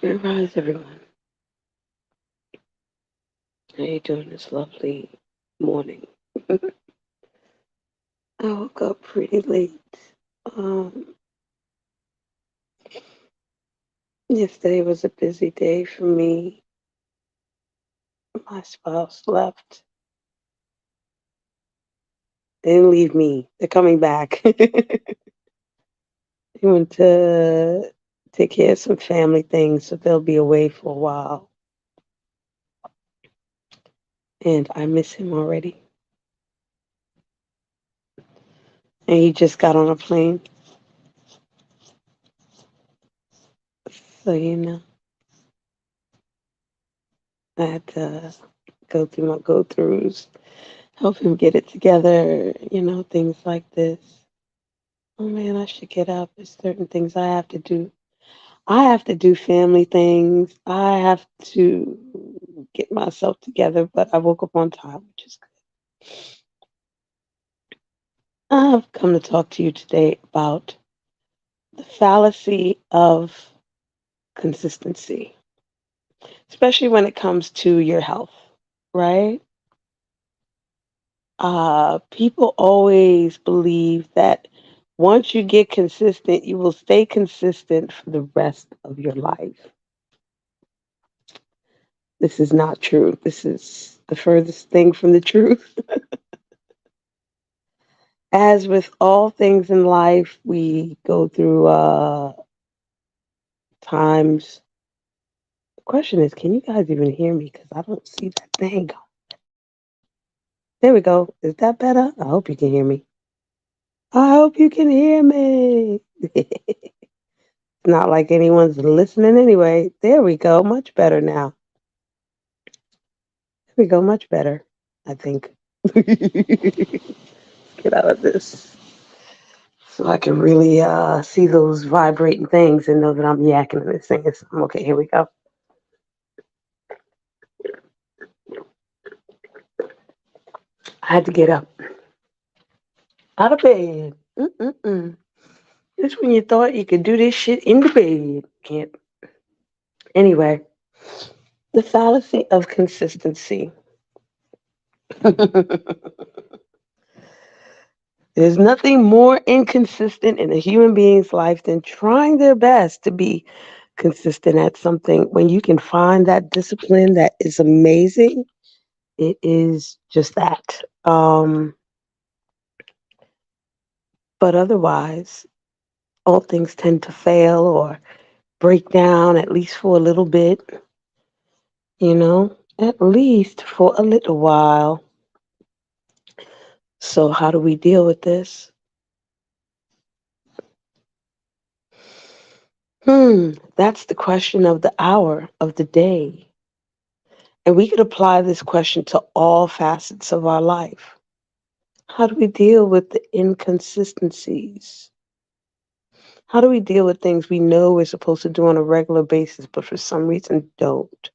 Good rise, everyone. How you doing this lovely morning? I woke up pretty late. Um, Yesterday was a busy day for me. My spouse left. They didn't leave me. They're coming back. They went to take care of some family things, so they'll be away for a while. And I miss him already. And he just got on a plane. So, I had to go through my go throughs, help him get it together, things like this. Oh man, I should get up. There's certain things I have to do. I have to do family things. I have to get myself together, but I woke up on time, which is good. I've come to talk to you today about the fallacy of consistency, especially when it comes to your health, right? People always believe that once you get consistent, you will stay consistent for the rest of your life. This is not true. This is the furthest thing from the truth. As with all things in life, we go through times. The question is, can you guys even hear me? Because I don't see that thing. There we go. Is that better? I hope you can hear me. I hope you can hear me. It's not like anyone's listening anyway. There we go. Much better now. There we go. Much better, I think. Get out of this. So I can really see those vibrating things and know that I'm yakking and singing something. Okay, here we go. I had to get up out of bed. Mm-mm-mm. Just when you thought you could do this shit in the bed, can't. Anyway, the fallacy of consistency. There's nothing more inconsistent in a human being's life than trying their best to be consistent at something. When you can find that discipline, that is amazing. It is just that. But otherwise, all things tend to fail or break down, at least for a little bit, at least for a little while. So, how do we deal with this? That's the question of the hour, of the day. And we could apply this question to all facets of our life. How do we deal with the inconsistencies? How do we deal with things we know we're supposed to do on a regular basis, but for some reason don't?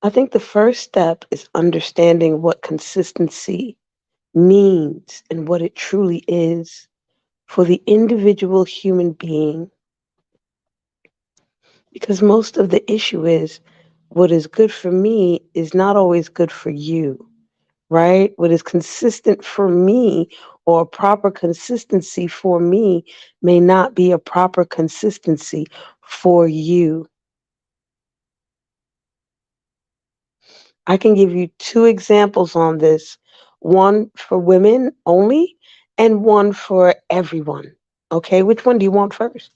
I think the first step is understanding what consistency means and what it truly is for the individual human being. Because most of the issue is what is good for me is not always good for you, right? What is consistent for me or a proper consistency for me may not be a proper consistency for you. I can give you two examples on this, one for women only and one for everyone. Okay, which one do you want first?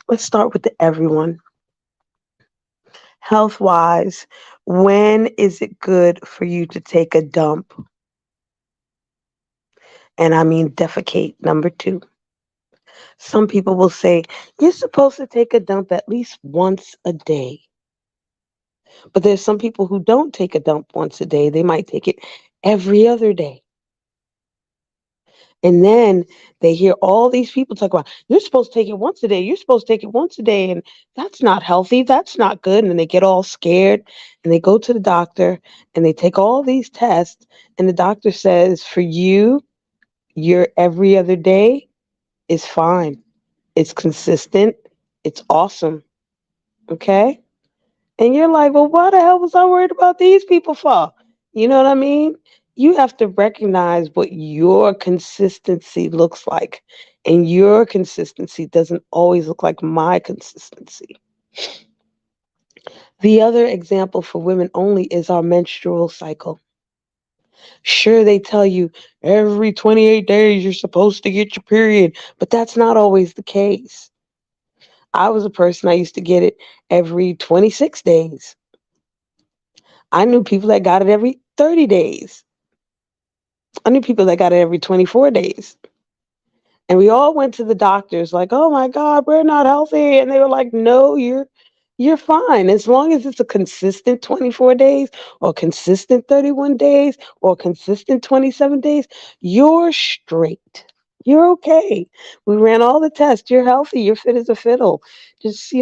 Let's start with the everyone. Health wise, when is it good for you to take a dump? And I mean defecate, number two. Some people will say you're supposed to take a dump at least once a day. But there's some people who don't take a dump once a day. They might take it every other day. And then they hear all these people talk about, you're supposed to take it once a day. You're supposed to take it once a day. And that's not healthy. That's not good. And then they get all scared and they go to the doctor and they take all these tests. And the doctor says, for you, your every other day is fine. It's consistent. It's awesome. Okay? And you're like, well, why the hell was I worried about these people for? You know what I mean? You have to recognize what your consistency looks like. And your consistency doesn't always look like my consistency. The other example for women only is our menstrual cycle. Sure, they tell you every 28 days you're supposed to get your period, but that's not always the case. I was a person, I used to get it every 26 days. I knew people that got it every 30 days. I knew people that got it every 24 days. And we all went to the doctors like, "Oh my god, we're not healthy." And they were like, "No, you're fine as long as it's a consistent 24 days or consistent 31 days or consistent 27 days, you're straight. You're okay. We ran all the tests. You're healthy. You're fit as a fiddle. Just,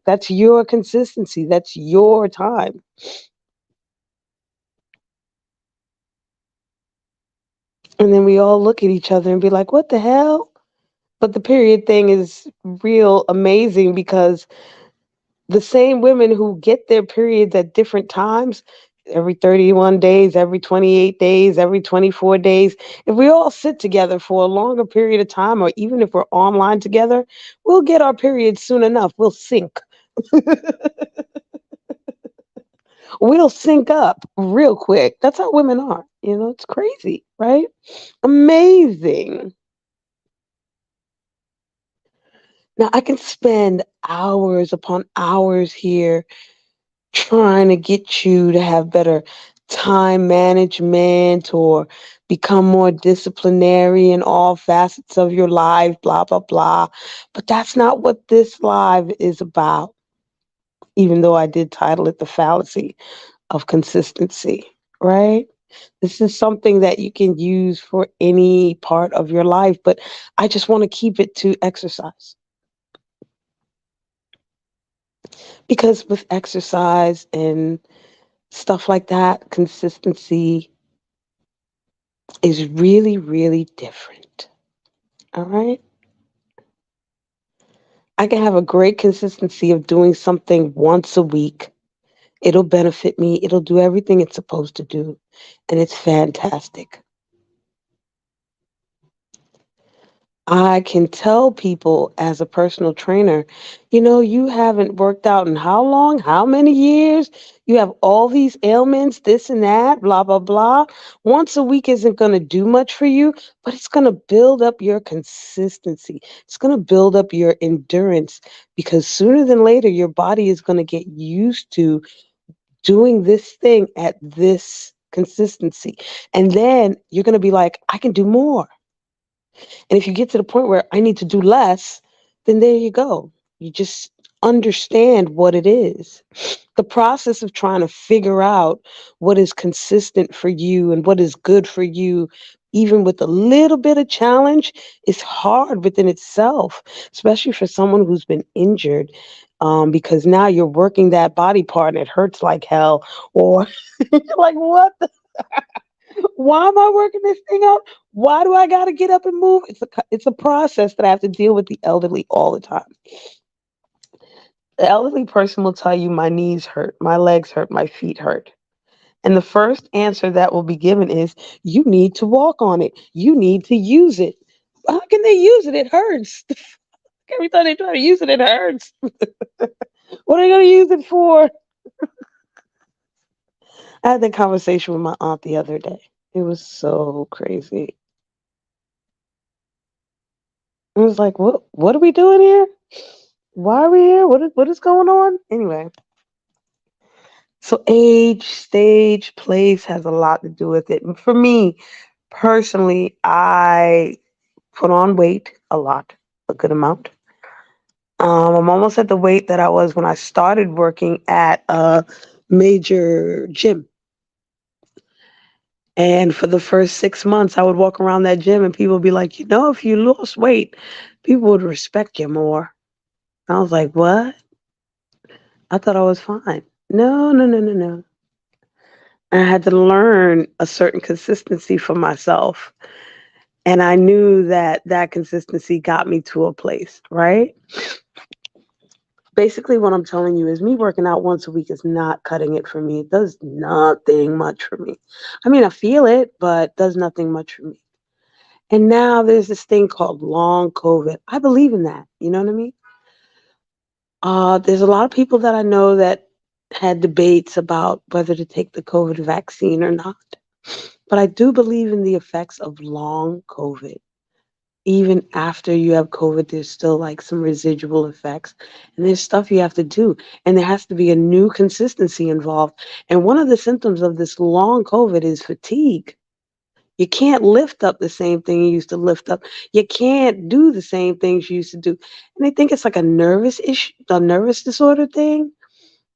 that's your consistency. That's your time." And then we all look at each other and be like, "What the hell?" But the period thing is real amazing because the same women who get their periods at different times, every 31 days, every 28 days, every 24 days, if we all sit together for a longer period of time, or even if we're online together, we'll get our periods soon enough. We'll sync. We'll sync up real quick. That's how women are. It's crazy, right? Amazing. Now, I can spend hours upon hours here trying to get you to have better time management or become more disciplinary in all facets of your life, blah, blah, blah. But that's not what this live is about, even though I did title it The Fallacy of Consistency, right? This is something that you can use for any part of your life, but I just want to keep it to exercise. Because with exercise and stuff like that, consistency is really, really different. All right. I can have a great consistency of doing something once a week. It'll benefit me. It'll do everything it's supposed to do. And it's fantastic. I can tell people as a personal trainer, you haven't worked out in how long, how many years? You have all these ailments, this and that, blah, blah, blah. Once a week isn't going to do much for you, but it's going to build up your consistency. It's going to build up your endurance because sooner than later, your body is going to get used to doing this thing at this consistency. And then you're going to be like, I can do more. And if you get to the point where I need to do less, then there you go. You just understand what it is. The process of trying to figure out what is consistent for you and what is good for you, even with a little bit of challenge, is hard within itself, especially for someone who's been injured. Because now you're working that body part and it hurts like hell, or you're like, what the why am I working this thing out? Why do I got to get up and move? It's a process that I have to deal with the elderly all the time. The elderly person will tell you my knees hurt, my legs hurt, my feet hurt. And the first answer that will be given is you need to walk on it. You need to use it. How can they use it? It hurts. Every time they try to use it, it hurts. What are they going to use it for? I had that conversation with my aunt the other day. It was so crazy. I was like, what are we doing here? Why are we here? What is going on? Anyway, so age, stage, place has a lot to do with it. And for me personally, I put on weight a lot, a good amount. I'm almost at the weight that I was when I started working at a major gym. And for the first 6 months, I would walk around that gym and people would be like, if you lost weight, people would respect you more. I was like, what? I thought I was fine. No, no, no, no, no. And I had to learn a certain consistency for myself. And I knew that that consistency got me to a place, right? Basically, what I'm telling you is me working out once a week is not cutting it for me. It does nothing much for me. I mean, I feel it, but does nothing much for me. And now there's this thing called long COVID. I believe in that. You know what I mean? There's a lot of people that I know that had debates about whether to take the COVID vaccine or not. But I do believe in the effects of long COVID. Even after you have COVID, there's still like some residual effects. And there's stuff you have to do. And there has to be a new consistency involved. And one of the symptoms of this long COVID is fatigue. You can't lift up the same thing you used to lift up. You can't do the same things you used to do. And they think it's like a nervous issue, a nervous disorder thing.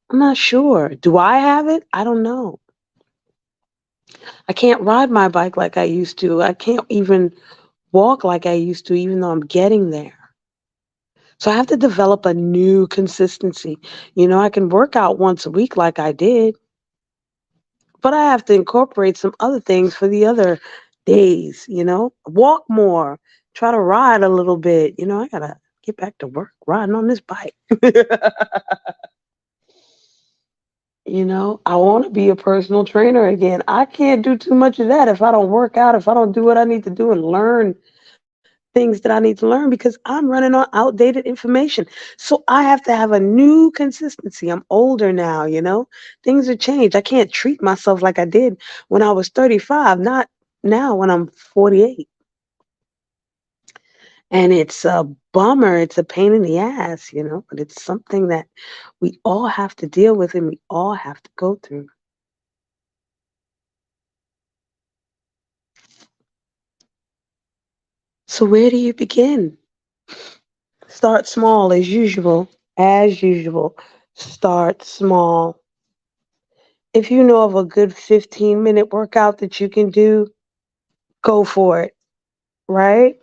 I'm not sure. Do I have it? I don't know. I can't ride my bike like I used to. I can't even walk like I used to, even though I'm getting there. So I have to develop a new consistency. I can work out once a week like I did, but I have to incorporate some other things for the other days. Walk more, try to ride a little bit. I got to get back to work riding on this bike. I want to be a personal trainer again. I can't do too much of that if I don't work out, if I don't do what I need to do and learn things that I need to learn because I'm running on outdated information. So I have to have a new consistency. I'm older now. Things have changed. I can't treat myself like I did when I was 35, not now when I'm 48. And it's a bummer. It's a pain in the ass, but it's something that we all have to deal with and we all have to go through. So where do you begin? Start small as usual. As usual. Start small. If you know of a good 15-minute workout that you can do, go for it, right?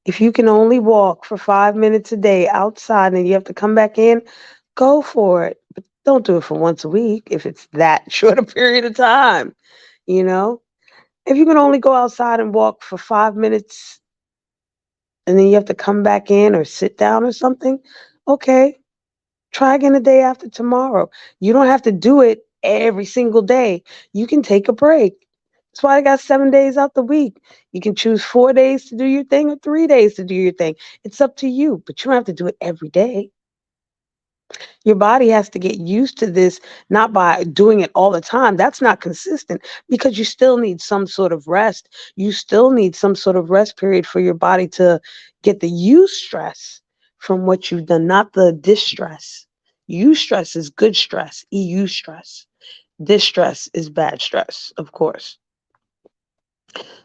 If you can only walk for 5 minutes a day outside and you have to come back in, go for it. But don't do it for once a week if it's that short a period of time, you know? If you can only go outside and walk for 5 minutes and then you have to come back in or sit down or something, okay, try again the day after tomorrow. You don't have to do it every single day. You can take a break. That's why I got 7 days out the week. You can choose 4 days to do your thing or 3 days to do your thing. It's up to you, but you don't have to do it every day. Your body has to get used to this, not by doing it all the time. That's not consistent because you still need some sort of rest. You still need some sort of rest period for your body to get the eustress from what you've done, not the distress. Eustress is good stress, EU stress. Distress is bad stress, of course.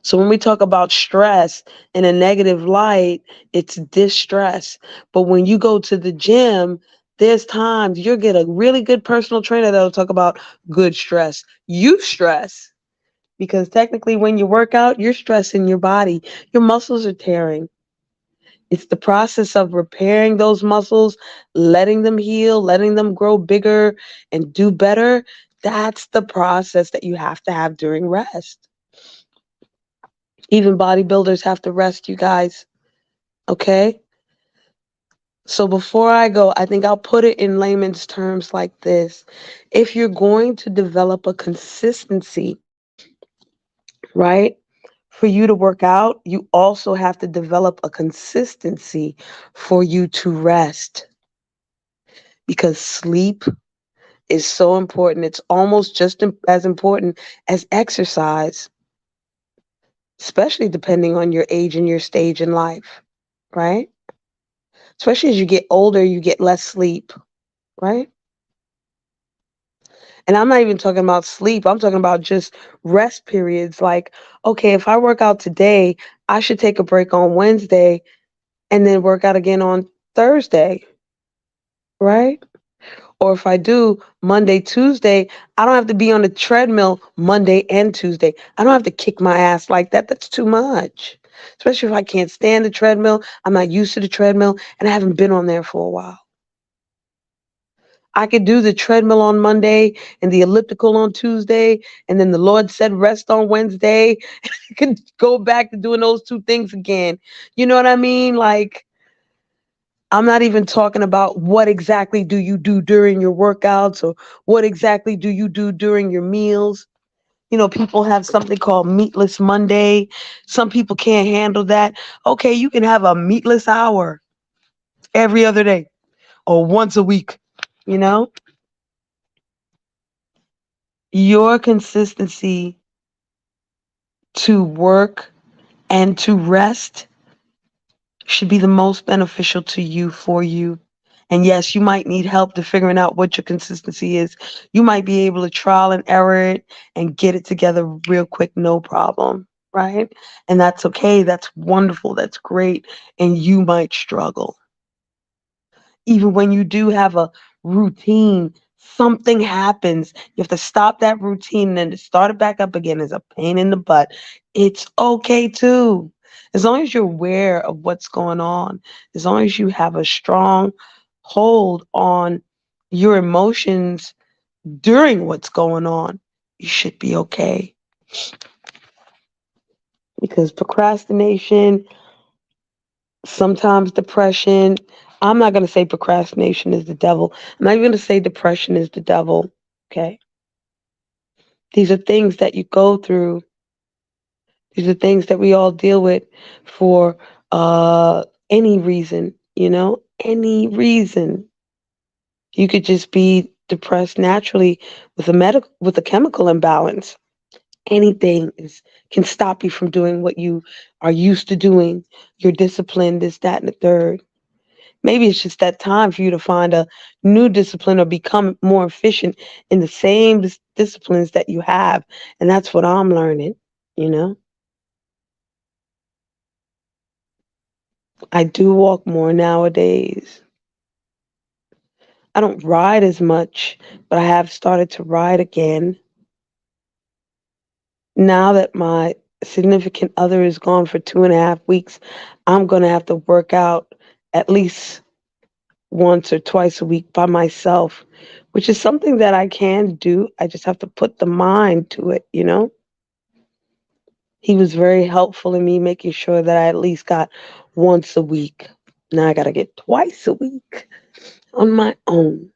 So when we talk about stress in a negative light, it's distress. But when you go to the gym, there's times you'll get a really good personal trainer that'll talk about good stress. You stress because technically when you work out, you're stressing your body. Your muscles are tearing. It's the process of repairing those muscles, letting them heal, letting them grow bigger and do better. That's the process that you have to have during rest. Even bodybuilders have to rest, you guys. Okay? So before I go, I think I'll put it in layman's terms like this. If you're going to develop a consistency, right, for you to work out, you also have to develop a consistency for you to rest because sleep is so important. It's almost just as important as exercise, especially depending on your age and your stage in life, right? Especially as you get older, you get less sleep, right? And I'm not even talking about sleep. I'm talking about just rest periods. Like, okay, if I work out today, I should take a break on Wednesday and then work out again on Thursday, right? Or if I do Monday, Tuesday, I don't have to be on the treadmill Monday and Tuesday. I don't have to kick my ass like that. That's too much. Especially if I can't stand the treadmill, I'm not used to the treadmill, and I haven't been on there for a while. I could do the treadmill on Monday and the elliptical on Tuesday, and then the Lord said rest on Wednesday. I could go back to doing those two things again. You know what I mean? Like, I'm not even talking about what exactly do you do during your workouts or what exactly do you do during your meals. People have something called meatless Monday. Some people can't handle that. Okay, you can have a meatless hour every other day or once a week. You know, your consistency to work and to rest should be the most beneficial to you for you. And yes, you might need help to figuring out what your consistency is. You might be able to trial and error it and get it together real quick, no problem, right? And that's okay. That's wonderful. That's great. And you might struggle. Even when you do have a routine, something happens. You have to stop that routine and then to start it back up again is a pain in the butt. It's okay too. As long as you're aware of what's going on, as long as you have a strong hold on your emotions during what's going on, you should be okay. Because procrastination, sometimes depression. I'm not going to say procrastination is the devil. I'm not even going to say depression is the devil. Okay. These are things that you go through. These are things that we all deal with for any reason, any reason. You could just be depressed naturally with a chemical imbalance. Anything can stop you from doing what you are used to doing. You're disciplined, this, that, and the third. Maybe it's just that time for you to find a new discipline or become more efficient in the same disciplines that you have. And that's what I'm learning, you know? I do walk more nowadays. I don't ride as much, but I have started to ride again. Now that my significant other is gone for 2.5 weeks, I'm going to have to work out at least once or twice a week by myself, which is something that I can do. I just have to put the mind to it. He was very helpful in me making sure that I at least got once a week. Now I got to get twice a week on my own.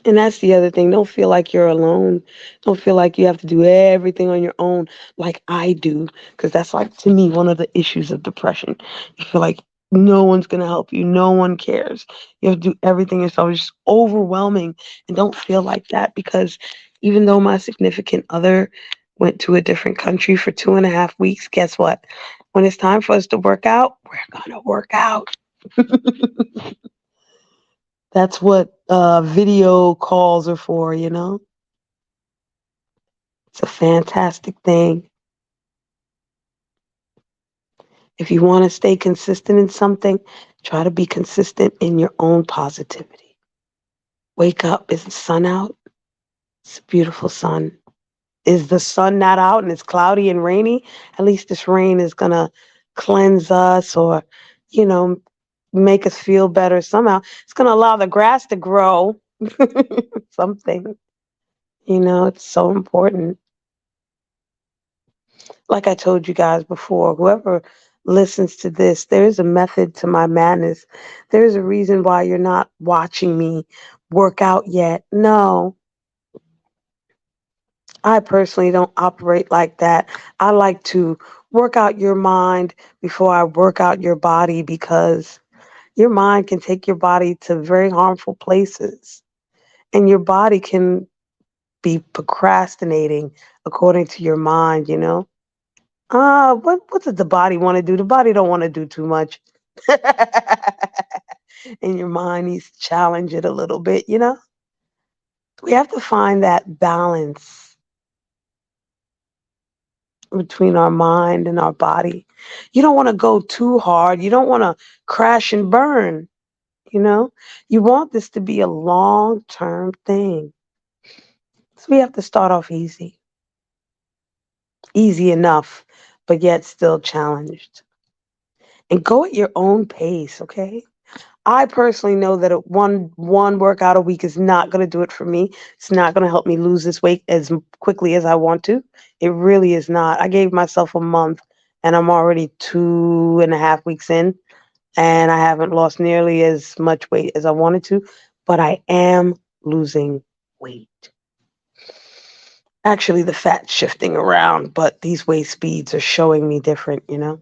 And that's the other thing. Don't feel like you're alone. Don't feel like you have to do everything on your own like I do. Because that's like, to me, one of the issues of depression. You feel like no one's going to help you. No one cares. You have to do everything yourself. It's just overwhelming. And don't feel like that because even though my significant other went to a different country for 2.5 weeks, guess what? When it's time for us to work out, we're going to work out. That's what video calls are for. It's a fantastic thing. If you want to stay consistent in something, try to be consistent in your own positivity. Wake up. Is the sun out? It's a beautiful sun. Is the sun not out and it's cloudy and rainy? At least this rain is going to cleanse us or, you know, make us feel better somehow. It's going to allow the grass to grow. Something. It's so important. Like I told you guys before, whoever listens to this, there is a method to my madness. There's a reason why you're not watching me work out yet. No, I personally don't operate like that. I like to work out your mind before I work out your body because your mind can take your body to very harmful places and your body can be procrastinating according to your mind. What does the body want to do? The body don't want to do too much. And your mind needs to challenge it a little bit. We have to find that balance between our mind and our body. You don't want to go too hard. You don't want to crash and burn, you know? You want this to be a long-term thing. So we have to start off easy. Easy enough, but yet still challenged. And go at your own pace, okay? I personally know that one workout a week is not going to do it for me. It's not going to help me lose this weight as quickly as I want to. It really is not. I gave myself a month, and I'm already 2.5 weeks in, and I haven't lost nearly as much weight as I wanted to, but I am losing weight. Actually, the fat's shifting around, but these weight speeds are showing me different, you know?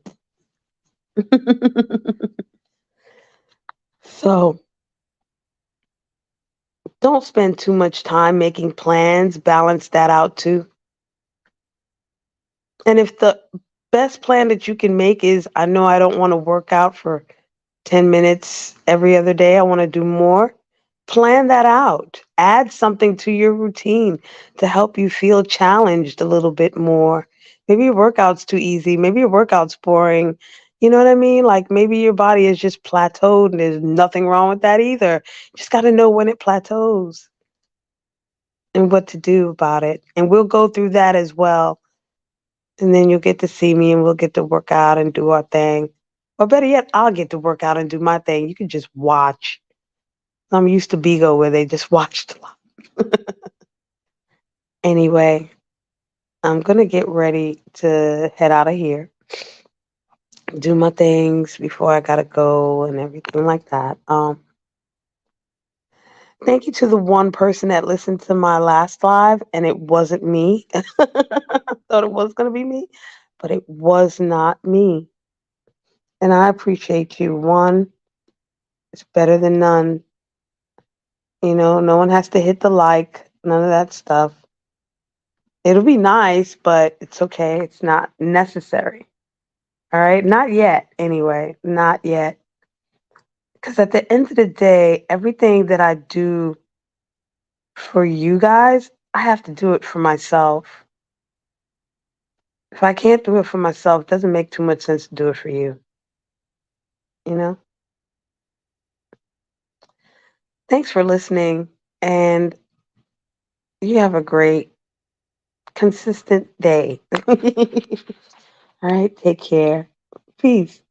So don't spend too much time making plans, balance that out too. And if the best plan that you can make is, I know I don't want to work out for 10 minutes every other day, I want to do more, plan that out. Add something to your routine to help you feel challenged a little bit more. Maybe your workout's too easy. Maybe your workout's boring. You know what I mean? Like maybe your body is just plateaued and there's nothing wrong with that either. Just got to know when it plateaus and what to do about it. And we'll go through that as well. And then you'll get to see me and we'll get to work out and do our thing. Or better yet, I'll get to work out and do my thing. You can just watch. I'm used to Bigo where they just watched a lot. Anyway, I'm going to get ready to head out of here, do my things before I got to go and everything like that. Thank you to the one person that listened to my last live and it wasn't me. I thought it was going to be me, but it was not me. And I appreciate you. One, it's better than none. You know, no one has to hit the like, none of that stuff. It'll be nice, but it's okay. It's not necessary. All right. Not yet, anyway. Not yet. Because at the end of the day, everything that I do for you guys, I have to do it for myself. If I can't do it for myself, it doesn't make too much sense to do it for you. You know? Thanks for listening. And you have a great, consistent day. All right. Take care. Peace.